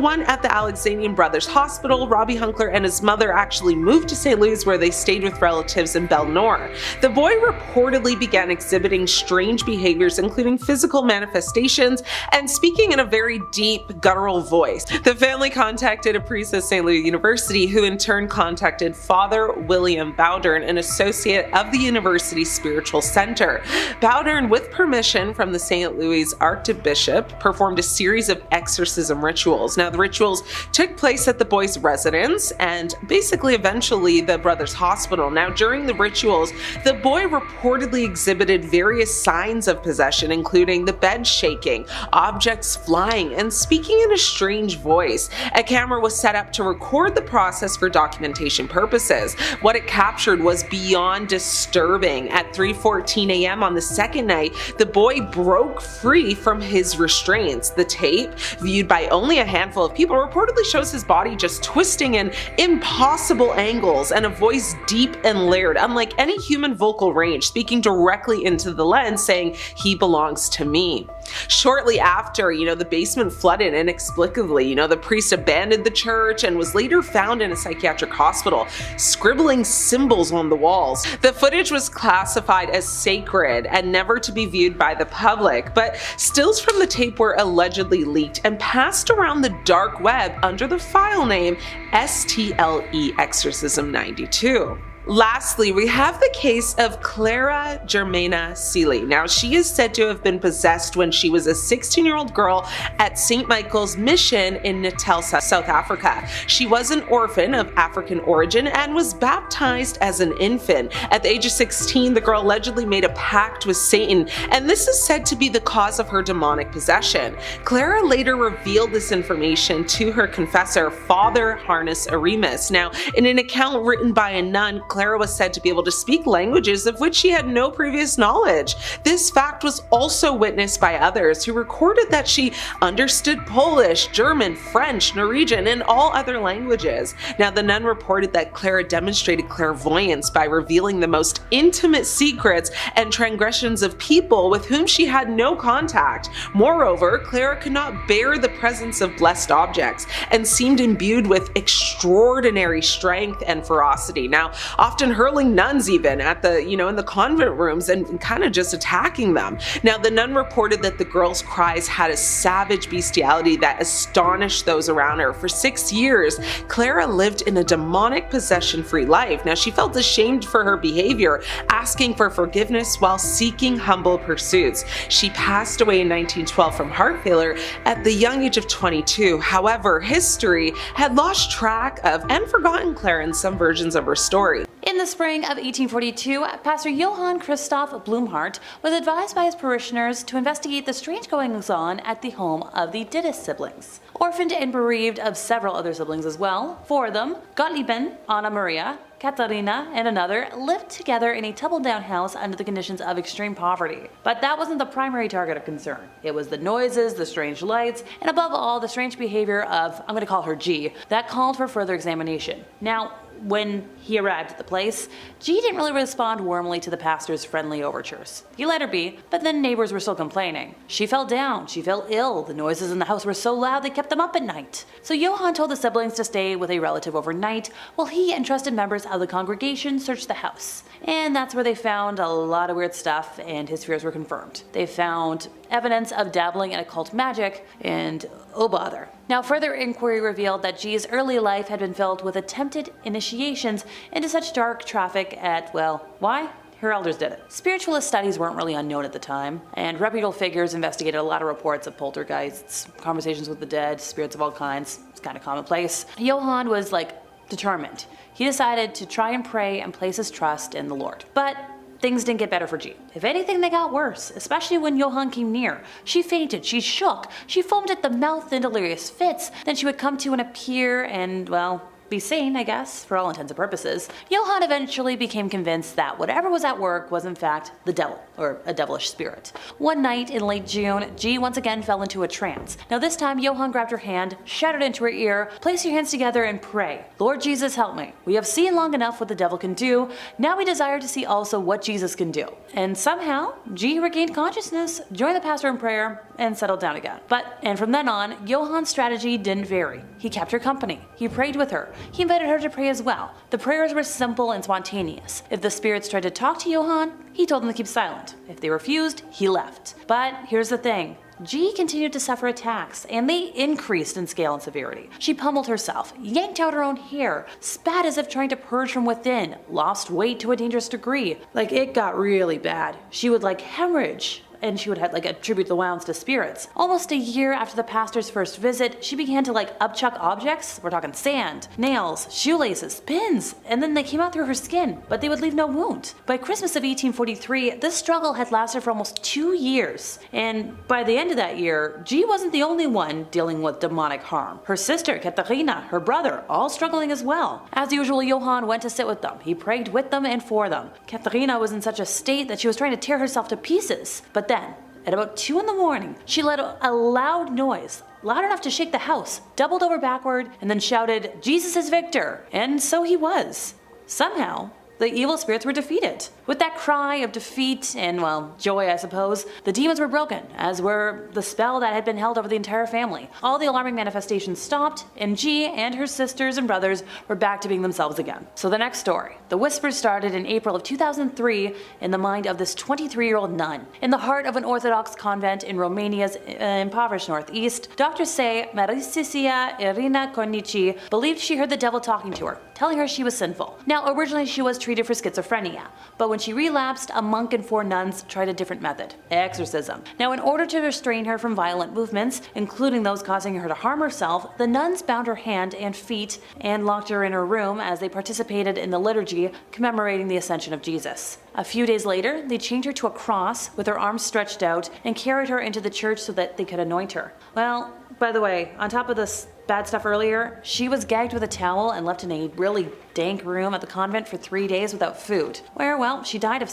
[SPEAKER 2] one at the Alexandrian Brothers Hospital. Robbie Hunkler and his mother actually moved to St. Louis, where they stayed with relatives in Belle Noire. The boy reportedly began exhibiting strange behaviors, including physical manifestations and speaking in a very deep, guttural voice. The family contacted a priest at St. Louis University, who in turn contacted Father William Bowdern, an associate of the university's spiritual center. Bowdern, with permission from the St. Louis Archbishop, performed a series of exorcism rituals. Now, the rituals took place at the boy's residence and basically eventually the brothers' hospital. Now, during the rituals, the boy reportedly exhibited various signs of possession, including the bed shaking, objects flying, and speaking in a strange voice. A camera was set up to record the process for documentation purposes. What it captured was beyond disturbing. At 3:14 a.m. on the second night, the boy broke free from his restraints. The tape, viewed by only a handful of people, reportedly shows his body just twisting in impossible angles and a voice deep and layered, unlike any human vocal range, speaking directly into the lens, saying, "He belongs to me." Shortly after, the basement flooded inexplicably. The priest abandoned the church and was later found in a psychiatric hospital, scribbling symbols on the walls. The footage was classified as sacred and never to be viewed by the public, but stills from the tape were allegedly leaked and passed around the dark web under the file name STLE Exorcism 92. Lastly, we have the case of Clara Germana Cele. Now, she is said to have been possessed when she was a 16-year-old girl at St. Michael's Mission in Natal, South Africa. She was an orphan of African origin and was baptized as an infant. At the age of 16, the girl allegedly made a pact with Satan, and this is said to be the cause of her demonic possession. Clara later revealed this information to her confessor, Father Harness Aremus. Now, in an account written by a nun, Clara was said to be able to speak languages of which she had no previous knowledge. This fact was also witnessed by others, who recorded that she understood Polish, German, French, Norwegian, and all other languages. Now, the nun reported that Clara demonstrated clairvoyance by revealing the most intimate secrets and transgressions of people with whom she had no contact. Moreover, Clara could not bear the presence of blessed objects and seemed imbued with extraordinary strength and ferocity. Now, often hurling nuns even at the, in the convent rooms and kind of just attacking them. Now, the nun reported that the girl's cries had a savage bestiality that astonished those around her. For 6 years, Clara lived in a demonic possession-free life. Now, she felt ashamed for her behavior, asking for forgiveness while seeking humble pursuits. She passed away in 1912 from heart failure at the young age of 22. However, history had lost track of and forgotten Clara in some versions of her story.
[SPEAKER 1] In the spring of 1842, Pastor Johann Christoph Blumhardt was advised by his parishioners to investigate the strange goings-on at the home of the Dittis siblings. Orphaned and bereaved of several other siblings as well, 4 of them, Gottlieben, Anna Maria, Katharina, and another, lived together in a tumble-down house under the conditions of extreme poverty. But that wasn't the primary target of concern. It was the noises, the strange lights, and above all, the strange behavior of, I'm going to call her G, that called for further examination. Now, when he arrived at the place, G didn't really respond warmly to the pastor's friendly overtures. He let her be, but then neighbors were still complaining. She fell down, she fell ill, the noises in the house were so loud they kept them up at night. So Johann told the siblings to stay with a relative overnight, while he and trusted members of the congregation searched the house. And that's where they found a lot of weird stuff, and his fears were confirmed. They found evidence of dabbling in occult magic, and oh bother. Now, further inquiry revealed that G's early life had been filled with attempted initiations into such dark traffic at, well, why? Her elders did it. Spiritualist studies weren't really unknown at the time, and reputable figures investigated a lot of reports of poltergeists, conversations with the dead, spirits of all kinds. It's kind of commonplace. Johann was determined. He decided to try and pray and place his trust in the Lord. But things didn't get better for G. If anything, they got worse, especially when Johann came near. She fainted, she shook, she foamed at the mouth in delirious fits, then she would come to and appear and, well, be sane, I guess, for all intents and purposes. Johann eventually became convinced that whatever was at work was in fact the devil, or a devilish spirit. One night in late June, G once again fell into a trance. Now this time, Johann grabbed her hand, shouted into her ear, "Place your hands together and pray. Lord Jesus, help me. We have seen long enough what the devil can do. Now we desire to see also what Jesus can do." And somehow, G regained consciousness, joined the pastor in prayer, and settled down again. And from then on, Johann's strategy didn't vary. He kept her company. He prayed with her. He invited her to pray as well. The prayers were simple and spontaneous. If the spirits tried to talk to Johann, he told them to keep silent. If they refused, he left. But here's the thing. G continued to suffer attacks, and they increased in scale and severity. She pummeled herself, yanked out her own hair, spat as if trying to purge from within, lost weight to a dangerous degree. It got really bad. She would hemorrhage, and she would attribute the wounds to spirits. Almost a year after the pastor's first visit, she began to upchuck objects. We're talking sand, nails, shoelaces, pins, and then they came out through her skin, but they would leave no wound. By Christmas of 1843, this struggle had lasted for almost 2 years, and by the end of that year, G wasn't the only one dealing with demonic harm. Her sister, Katharina, her brother, all struggling as well. As usual, Johann went to sit with them. He prayed with them and for them. Katharina was in such a state that she was trying to tear herself to pieces, but then, at about 2 in the morning, she let a loud noise, loud enough to shake the house, doubled over backward, and then shouted, "Jesus is victor!" And so he was. Somehow, the evil spirits were defeated. With that cry of defeat and, well, joy, I suppose, the demons were broken, as were the spell that had been held over the entire family. All the alarming manifestations stopped, and G and her sisters and brothers were back to being themselves again. So the next story. The whispers started in April of 2003 in the mind of this 23-year-old nun. In the heart of an Orthodox convent in Romania's impoverished northeast, doctors say Marisisia Irina Cornici believed she heard the devil talking to her, telling her she was sinful. Now, originally she was treated for schizophrenia, but when she relapsed, a monk and 4 nuns tried a different method, exorcism. Now, in order to restrain her from violent movements, including those causing her to harm herself, the nuns bound her hand and feet and locked her in her room as they participated in the liturgy commemorating the ascension of Jesus. A few days later, they chained her to a cross with her arms stretched out and carried her into the church so that they could anoint her. Well, by the way, on top of this bad stuff earlier, she was gagged with a towel and left in a really dank room at the convent for 3 days without food, where, well, she died of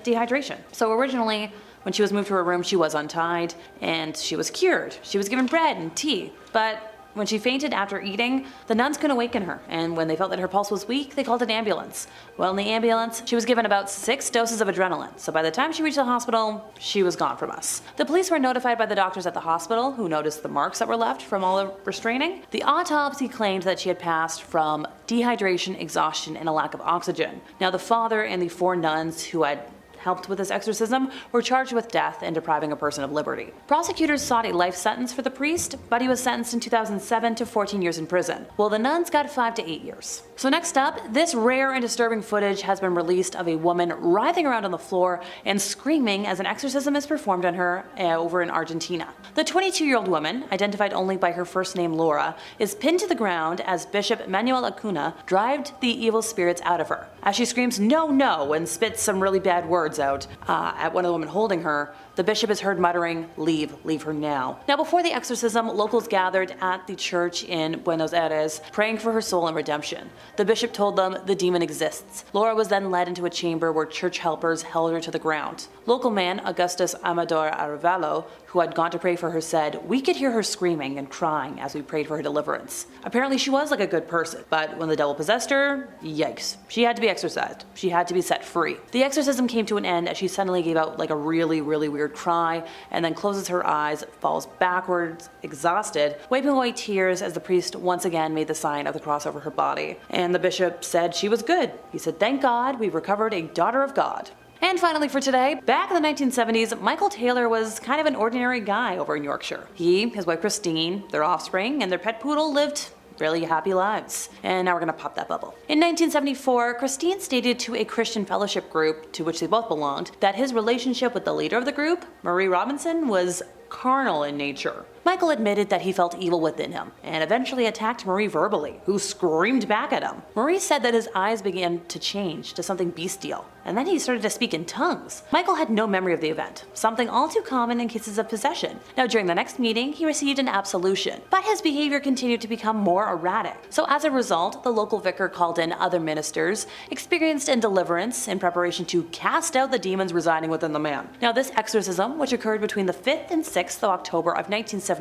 [SPEAKER 1] dehydration. So originally, when she was moved to her room, she was untied and she was cured. She was given bread and tea, but when she fainted after eating, the nuns couldn't awaken her, and when they felt that her pulse was weak, they called an ambulance. Well, in the ambulance, she was given about 6 doses of adrenaline, so by the time she reached the hospital, she was gone from us. The police were notified by the doctors at the hospital, who noticed the marks that were left from all the restraining. The autopsy claimed that she had passed from dehydration, exhaustion, and a lack of oxygen. Now, the father and the 4 nuns who had helped with this exorcism were charged with death and depriving a person of liberty. Prosecutors sought a life sentence for the priest, but he was sentenced in 2007 to 14 years in prison, while the nuns got 5 to 8 years. So next up, this rare and disturbing footage has been released of a woman writhing around on the floor and screaming as an exorcism is performed on her over in Argentina. The 22-year-old woman, identified only by her first name Laura, is pinned to the ground as Bishop Manuel Acuna drives the evil spirits out of her. As she screams "no, no" and spits some really bad words out at one of the women holding her, the bishop is heard muttering, leave her now." Now, before the exorcism, locals gathered at the church in Buenos Aires, praying for her soul and redemption. The bishop told them the demon exists. Laura was then led into a chamber where church helpers held her to the ground. Local man Augustus Amador Arevalo, who had gone to pray for her, said, "We could hear her screaming and crying as we prayed for her deliverance." Apparently she was like a good person, but when the devil possessed her, yikes. She had to be exorcised. She had to be set free. The exorcism came to an end as she suddenly gave out a really weird cry and then closes her eyes, falls backwards, exhausted, wiping away tears as the priest once again made the sign of the cross over her body. And the bishop said she was good. He said, "Thank God, we've recovered a daughter of God." And finally for today, back in the 1970s, Michael Taylor was kind of an ordinary guy over in Yorkshire. He, his wife Christine, their offspring, and their pet poodle lived really happy lives. And now we're gonna pop that bubble. In 1974, Christine stated to a Christian fellowship group, to which they both belonged, that his relationship with the leader of the group, Marie Robinson, was carnal in nature. Michael admitted that he felt evil within him, and eventually attacked Marie verbally, who screamed back at him. Marie said that his eyes began to change to something bestial, and then he started to speak in tongues. Michael had no memory of the event, something all too common in cases of possession. Now during the next meeting, he received an absolution, but his behavior continued to become more erratic. So as a result, the local vicar called in other ministers, experienced in deliverance in preparation to cast out the demons residing within the man. Now this exorcism, which occurred between the 5th and 6th of October of 1974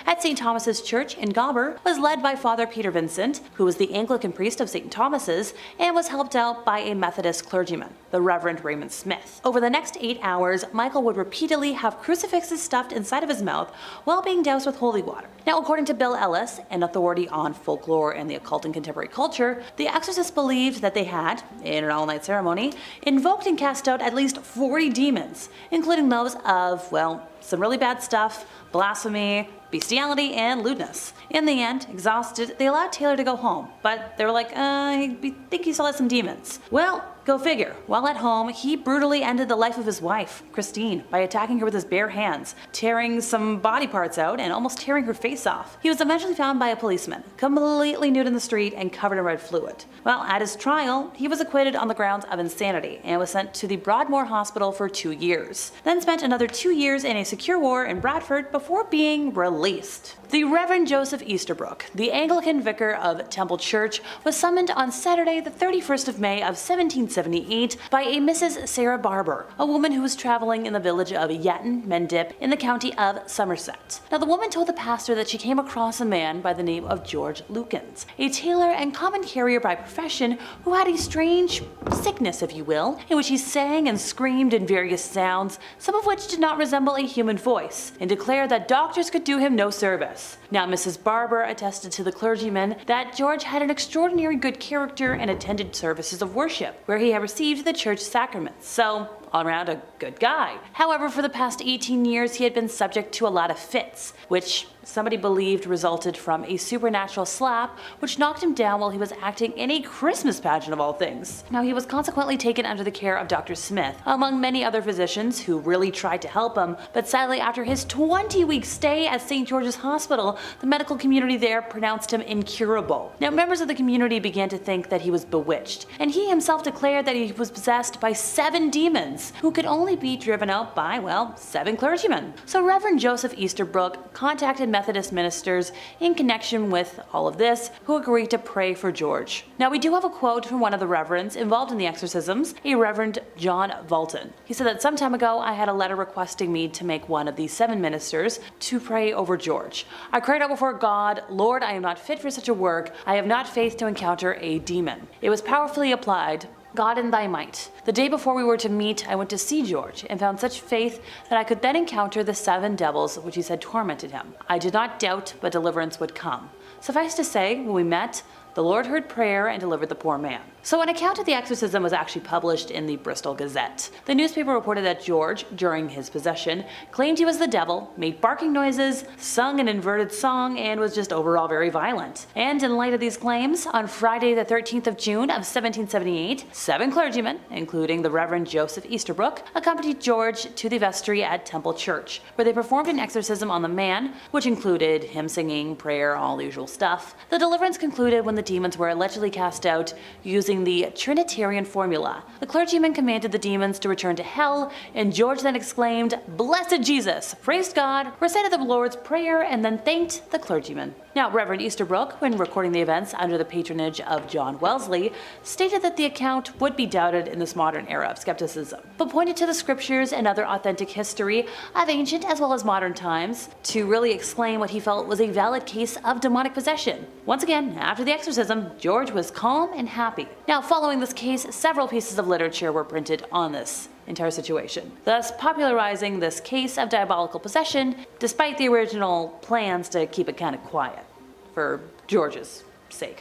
[SPEAKER 1] at St. Thomas's Church in Gobber, was led by Father Peter Vincent, who was the Anglican priest of St. Thomas's, and was helped out by a Methodist clergyman, the Reverend Raymond Smith. Over the next 8 hours, Michael would repeatedly have crucifixes stuffed inside of his mouth while being doused with holy water. Now according to Bill Ellis, an authority on folklore and the occult in contemporary culture, the exorcists believed that they had, in an all-night ceremony, invoked and cast out at least 40 demons, including those of, well, some really bad stuff, blasphemy, bestiality, and lewdness. In the end, exhausted, they allowed Taylor to go home, but they were like, I think he still has some demons. Well, go figure. While at home, he brutally ended the life of his wife, Christine, by attacking her with his bare hands, tearing some body parts out, and almost tearing her face off. He was eventually found by a policeman, completely nude in the street and covered in red fluid. Well, at his trial, he was acquitted on the grounds of insanity and was sent to the Broadmoor Hospital for 2 years, then spent another 2 years in a secure ward in Bradford before being released. The Reverend Joseph Easterbrook, the Anglican vicar of Temple Church, was summoned on Saturday the 31st of May of 1778 by a Mrs. Sarah Barber, a woman who was traveling in the village of Yatton Mendip in the county of Somerset. Now the woman told the pastor that she came across a man by the name of George Lukins, a tailor and common carrier by profession who had a strange sickness, if you will, in which he sang and screamed in various sounds, some of which did not resemble a human voice, and declared that doctors could do him no service. Now Mrs. Barber attested to the clergyman that George had an extraordinary good character and attended services of worship, where he had received the church sacraments, so all around a good guy. However, for the past 18 years he had been subject to a lot of fits, which somebody believed resulted from a supernatural slap which knocked him down while he was acting in a Christmas pageant of all things. Now he was consequently taken under the care of Dr. Smith, among many other physicians who really tried to help him, but sadly after his 20-week stay at St. George's Hospital, the medical community there pronounced him incurable. Now members of the community began to think that he was bewitched, and he himself declared that he was possessed by 7 demons who could only be driven out by, well, 7 clergymen. So Reverend Joseph Easterbrook contacted Methodist ministers in connection with all of this, who agreed to pray for George. Now we do have a quote from one of the reverends involved in the exorcisms, a Reverend John Vulton. He said that some time ago I had a letter requesting me to make one of these 7 ministers to pray over George. I cried out before God, Lord, I am not fit for such a work. I have not faith to encounter a demon. It was powerfully applied. God in thy might. The day before we were to meet, I went to see George and found such faith that I could then encounter the 7 devils which he said tormented him. I did not doubt but deliverance would come. Suffice to say, when we met, the Lord heard prayer and delivered the poor man. So an account of the exorcism was actually published in the Bristol Gazette. The newspaper reported that George, during his possession, claimed he was the devil, made barking noises, sung an inverted song, and was just overall very violent. And in light of these claims, on Friday the 13th of June of 1778, 7 clergymen, including the Reverend Joseph Easterbrook, accompanied George to the vestry at Temple Church, where they performed an exorcism on the man, which included hymn singing, prayer, all the usual stuff. The deliverance concluded when the demons were allegedly cast out using the Trinitarian formula. The clergyman commanded the demons to return to hell, and George then exclaimed, "Blessed Jesus," praised God, recited the Lord's Prayer, and then thanked the clergyman. Now, Reverend Easterbrook, when recording the events under the patronage of John Wellesley, stated that the account would be doubted in this modern era of skepticism, but pointed to the scriptures and other authentic history of ancient as well as modern times to really explain what he felt was a valid case of demonic possession. Once again, after the exorcism, George was calm and happy. Now, following this case, several pieces of literature were printed on this entire situation, thus popularizing this case of diabolical possession, despite the original plans to keep it kind of quiet, for George's sake.